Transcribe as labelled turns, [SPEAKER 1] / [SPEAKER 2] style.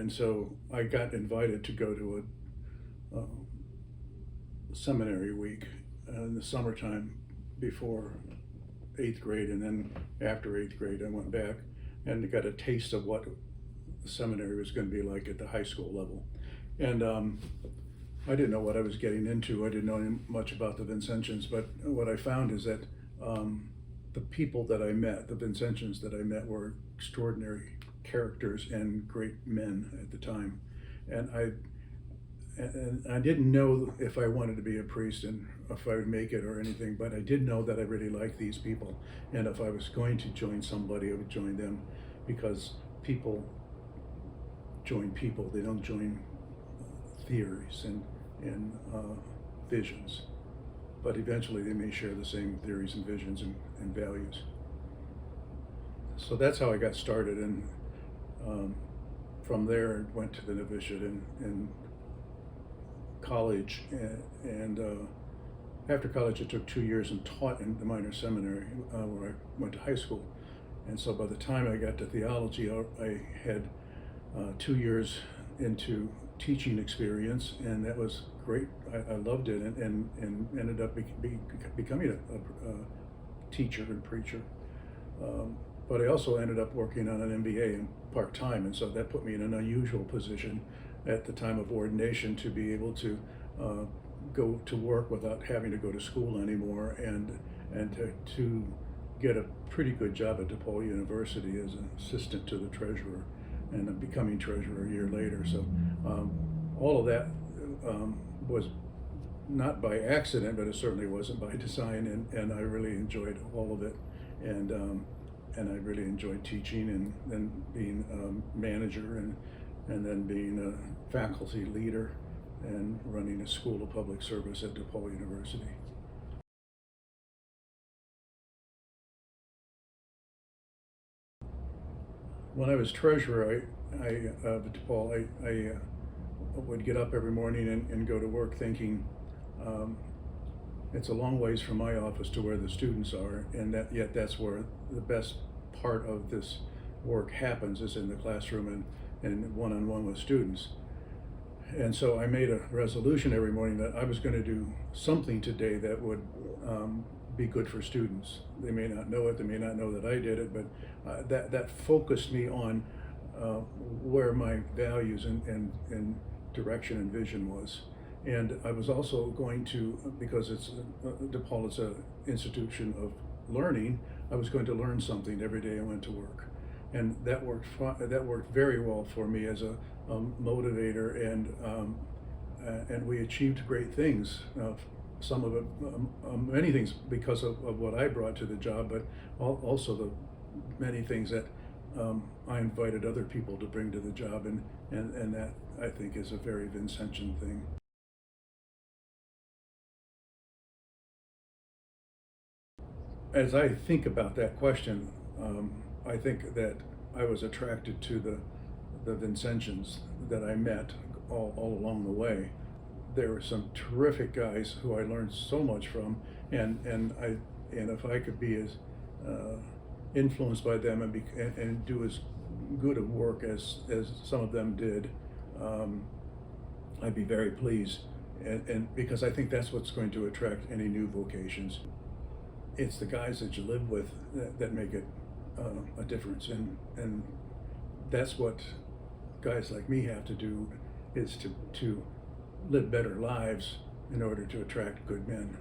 [SPEAKER 1] And so I got invited to go to a seminary week in the summertime before 8th grade, and then after 8th grade I went back and got a taste of what the seminary was going to be like at the high school level. And I didn't know what I was getting into. I didn't know much about the Vincentians, but what I found is that the people that I met, the Vincentians that I met, were extraordinary characters and great men at the time. And I didn't know if I wanted to be a priest and if I would make it or anything, but I did know that I really liked these people. And if I was going to join somebody, I would join them, because people join people. They don't join theories and visions. But eventually they may share the same theories and visions and values. So that's how I got started. And from there I went to the novitiate in college, and after college I took 2 years and taught in the minor seminary where I went to high school. And so by the time I got to theology, I had 2 years into teaching experience, and that was great. I loved it, and ended up becoming a teacher and preacher. But I also ended up working on an MBA part-time, and so that put me in an unusual position at the time of ordination to be able to go to work without having to go to school anymore, and to get a pretty good job at DePaul University as an assistant to the treasurer, and becoming treasurer a year later. So all of that was not by accident, but it certainly wasn't by design, and I really enjoyed all of it. And I really enjoyed teaching, and then being a manager, and then being a faculty leader and running a school of public service at DePaul University. When I was treasurer of DePaul, I would get up every morning and go to work thinking, it's a long ways from my office to where the students are, and yet that's where the best part of this work happens, is in the classroom and one-on-one with students. And so I made a resolution every morning that I was going to do something today that would be good for students. They may not know it, they may not know that I did it, but that focused me on where my values and direction and vision was. And I was also going to, because DePaul is an institution of learning, I was going to learn something every day I went to work. And that worked very well for me as a motivator, and we achieved great things. Some of it, many things, because of what I brought to the job, but also the many things that I invited other people to bring to the job, and that, I think, is a very Vincentian thing. As I think about that question, I think that I was attracted to the Vincentians that I met all along the way. There were some terrific guys who I learned so much from, and if I could be as influenced by them and do as good a work as some of them did, I'd be very pleased. And because I think that's what's going to attract any new vocations. It's the guys that you live with that make it a difference, and that's what guys like me have to do, is to live better lives in order to attract good men.